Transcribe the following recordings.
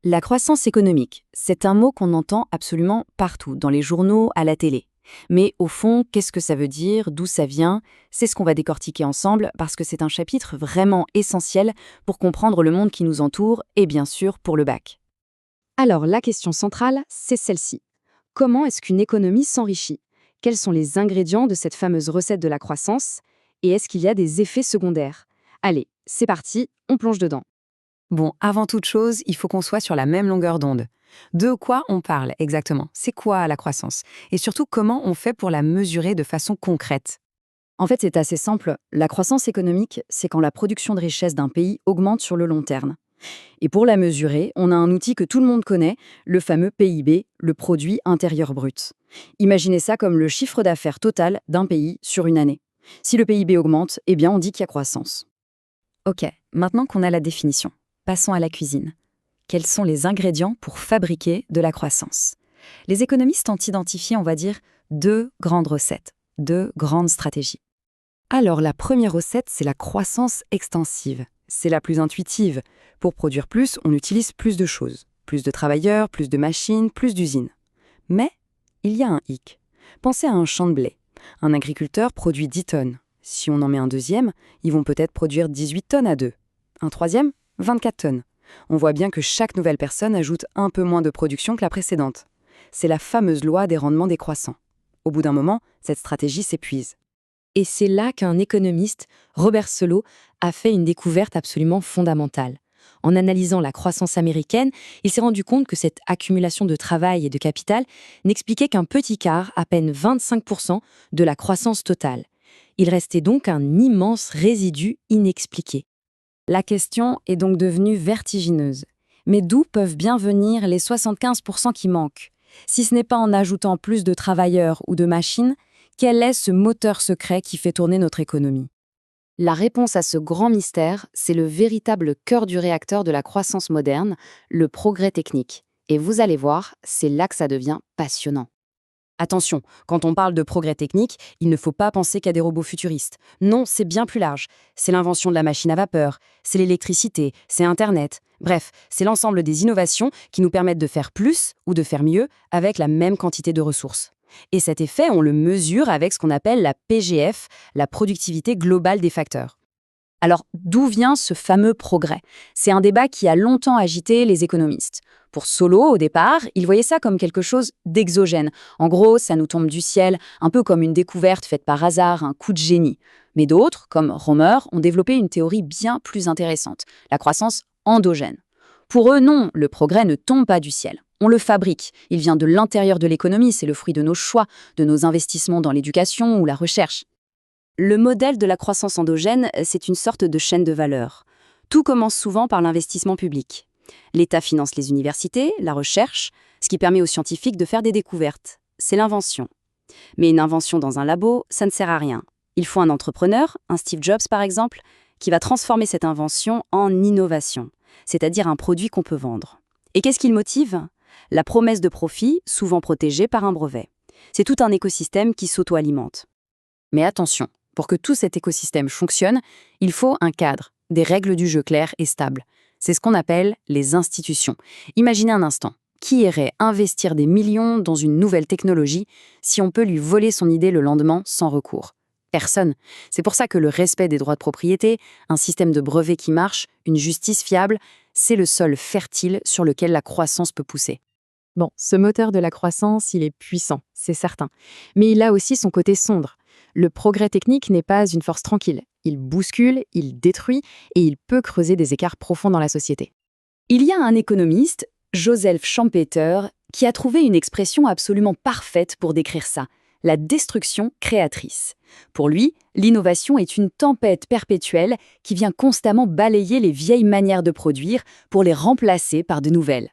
La croissance économique, c'est un mot qu'on entend absolument partout, dans les journaux, à la télé. Mais au fond, qu'est-ce que ça veut dire, d'où ça vient? C'est ce qu'on va décortiquer ensemble parce que c'est un chapitre vraiment essentiel pour comprendre le monde qui nous entoure et bien sûr pour le bac. Alors, la question centrale, c'est celle-ci. Comment est-ce qu'une économie s'enrichit? Quels sont les ingrédients de cette fameuse recette de la croissance? Et est-ce qu'il y a des effets secondaires? Allez, c'est parti, on plonge dedans. Bon, avant toute chose, il faut qu'on soit sur la même longueur d'onde. De quoi on parle exactement? C'est quoi la croissance? Et surtout, comment on fait pour la mesurer de façon concrète? En fait, c'est assez simple. La croissance économique, c'est quand la production de richesse d'un pays augmente sur le long terme. Et pour la mesurer, on a un outil que tout le monde connaît, le fameux PIB, le produit intérieur brut. Imaginez ça comme le chiffre d'affaires total d'un pays sur une année. Si le PIB augmente, eh bien on dit qu'il y a croissance. Ok, maintenant qu'on a la définition, passons à la cuisine. Quels sont les ingrédients pour fabriquer de la croissance? Les économistes ont identifié, on va dire, deux grandes recettes, deux grandes stratégies. Alors la première recette, c'est la croissance extensive. C'est la plus intuitive. Pour produire plus, on utilise plus de choses. Plus de travailleurs, plus de machines, plus d'usines. Mais il y a un hic. Pensez à un champ de blé. Un agriculteur produit 10 tonnes. Si on en met un deuxième, ils vont peut-être produire 18 tonnes à deux. Un troisième, 24 tonnes. On voit bien que chaque nouvelle personne ajoute un peu moins de production que la précédente. C'est la fameuse loi des rendements décroissants. Au bout d'un moment, cette stratégie s'épuise. Et c'est là qu'un économiste, Robert Solow, a fait une découverte absolument fondamentale. En analysant la croissance américaine, il s'est rendu compte que cette accumulation de travail et de capital n'expliquait qu'un petit quart, à peine 25%, de la croissance totale. Il restait donc un immense résidu inexpliqué. La question est donc devenue vertigineuse. Mais d'où peuvent bien venir les 75% qui manquent? Si ce n'est pas en ajoutant plus de travailleurs ou de machines, quel est ce moteur secret qui fait tourner notre économie? La réponse à ce grand mystère, c'est le véritable cœur du réacteur de la croissance moderne, le progrès technique. Et vous allez voir, c'est là que ça devient passionnant. Attention, quand on parle de progrès technique, il ne faut pas penser qu'à des robots futuristes. Non, c'est bien plus large. C'est l'invention de la machine à vapeur, c'est l'électricité, c'est Internet. Bref, c'est l'ensemble des innovations qui nous permettent de faire plus ou de faire mieux avec la même quantité de ressources. Et cet effet, on le mesure avec ce qu'on appelle la PGF, la productivité globale des facteurs. Alors, d'où vient ce fameux progrès? C'est un débat qui a longtemps agité les économistes. Pour Solow, au départ, il voyait ça comme quelque chose d'exogène. En gros, ça nous tombe du ciel, un peu comme une découverte faite par hasard, un coup de génie. Mais d'autres, comme Romer, ont développé une théorie bien plus intéressante, la croissance endogène. Pour eux, non, le progrès ne tombe pas du ciel. On le fabrique. Il vient de l'intérieur de l'économie, c'est le fruit de nos choix, de nos investissements dans l'éducation ou la recherche. Le modèle de la croissance endogène, c'est une sorte de chaîne de valeur. Tout commence souvent par l'investissement public. L'État finance les universités, la recherche, ce qui permet aux scientifiques de faire des découvertes. C'est l'invention. Mais une invention dans un labo, ça ne sert à rien. Il faut un entrepreneur, un Steve Jobs par exemple, qui va transformer cette invention en innovation, c'est-à-dire un produit qu'on peut vendre. Et qu'est-ce qui le motive? La promesse de profit, souvent protégée par un brevet. C'est tout un écosystème qui s'auto-alimente. Mais attention, pour que tout cet écosystème fonctionne, il faut un cadre, des règles du jeu claires et stables. C'est ce qu'on appelle les institutions. Imaginez un instant, qui irait investir des millions dans une nouvelle technologie si on peut lui voler son idée le lendemain sans recours? Personne. C'est pour ça que le respect des droits de propriété, un système de brevets qui marche, une justice fiable, c'est le sol fertile sur lequel la croissance peut pousser. Bon, ce moteur de la croissance, il est puissant, c'est certain. Mais il a aussi son côté sombre. Le progrès technique n'est pas une force tranquille. Il bouscule, il détruit et il peut creuser des écarts profonds dans la société. Il y a un économiste, Joseph Schumpeter, qui a trouvé une expression absolument parfaite pour décrire ça, la destruction créatrice. Pour lui, l'innovation est une tempête perpétuelle qui vient constamment balayer les vieilles manières de produire pour les remplacer par de nouvelles.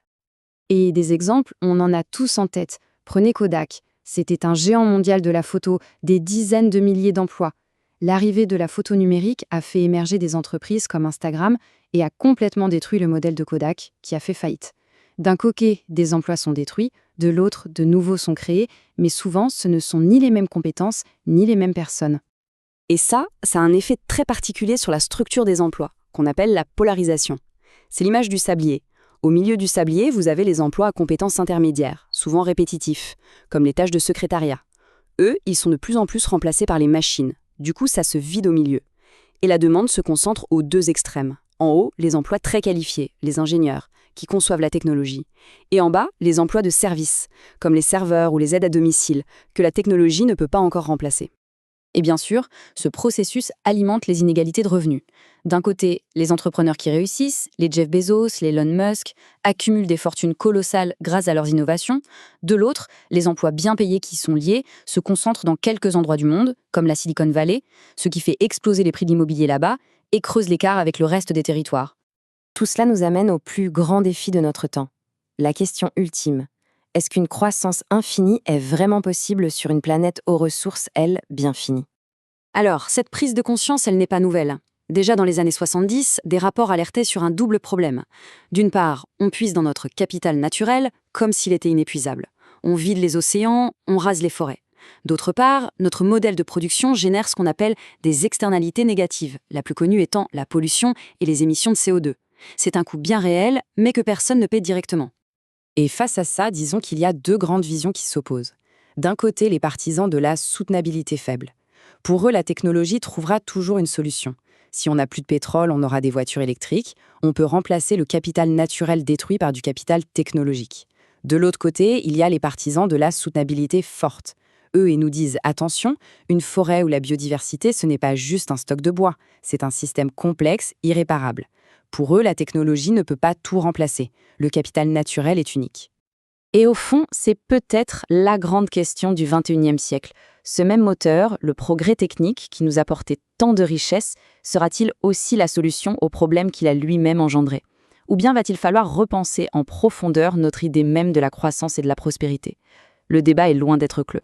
Et des exemples, on en a tous en tête. Prenez Kodak. C'était un géant mondial de la photo, des dizaines de milliers d'emplois. L'arrivée de la photo numérique a fait émerger des entreprises comme Instagram et a complètement détruit le modèle de Kodak, qui a fait faillite. D'un côté, des emplois sont détruits, de l'autre, de nouveaux sont créés, mais souvent, ce ne sont ni les mêmes compétences, ni les mêmes personnes. Et ça a un effet très particulier sur la structure des emplois, qu'on appelle la polarisation. C'est l'image du sablier. Au milieu du sablier, vous avez les emplois à compétences intermédiaires, souvent répétitifs, comme les tâches de secrétariat. Eux, ils sont de plus en plus remplacés par les machines. Du coup, ça se vide au milieu. Et la demande se concentre aux deux extrêmes. En haut, les emplois très qualifiés, les ingénieurs, qui conçoivent la technologie. Et en bas, les emplois de service, comme les serveurs ou les aides à domicile, que la technologie ne peut pas encore remplacer. Et bien sûr, ce processus alimente les inégalités de revenus. D'un côté, les entrepreneurs qui réussissent, les Jeff Bezos, les Elon Musk, accumulent des fortunes colossales grâce à leurs innovations. De l'autre, les emplois bien payés qui y sont liés se concentrent dans quelques endroits du monde, comme la Silicon Valley, ce qui fait exploser les prix de l'immobilier là-bas et creuse l'écart avec le reste des territoires. Tout cela nous amène au plus grand défi de notre temps. La question ultime. Est-ce qu'une croissance infinie est vraiment possible sur une planète aux ressources, elle, bien finies? Alors, cette prise de conscience, elle n'est pas nouvelle. Déjà dans les années 70, des rapports alertaient sur un double problème. D'une part, on puise dans notre capital naturel comme s'il était inépuisable. On vide les océans, on rase les forêts. D'autre part, notre modèle de production génère ce qu'on appelle des externalités négatives, la plus connue étant la pollution et les émissions de CO2. C'est un coût bien réel, mais que personne ne paie directement. Et face à ça, disons qu'il y a deux grandes visions qui s'opposent. D'un côté, les partisans de la soutenabilité faible. Pour eux, la technologie trouvera toujours une solution. Si on n'a plus de pétrole, on aura des voitures électriques. On peut remplacer le capital naturel détruit par du capital technologique. De l'autre côté, il y a les partisans de la soutenabilité forte. Eux, ils nous disent « Attention, une forêt ou la biodiversité, ce n'est pas juste un stock de bois. C'est un système complexe, irréparable. » Pour eux, la technologie ne peut pas tout remplacer. Le capital naturel est unique. Et au fond, c'est peut-être la grande question du XXIe siècle. Ce même moteur, le progrès technique qui nous a apporté tant de richesses, sera-t-il aussi la solution aux problèmes qu'il a lui-même engendrés? Ou bien va-t-il falloir repenser en profondeur notre idée même de la croissance et de la prospérité? Le débat est loin d'être clos.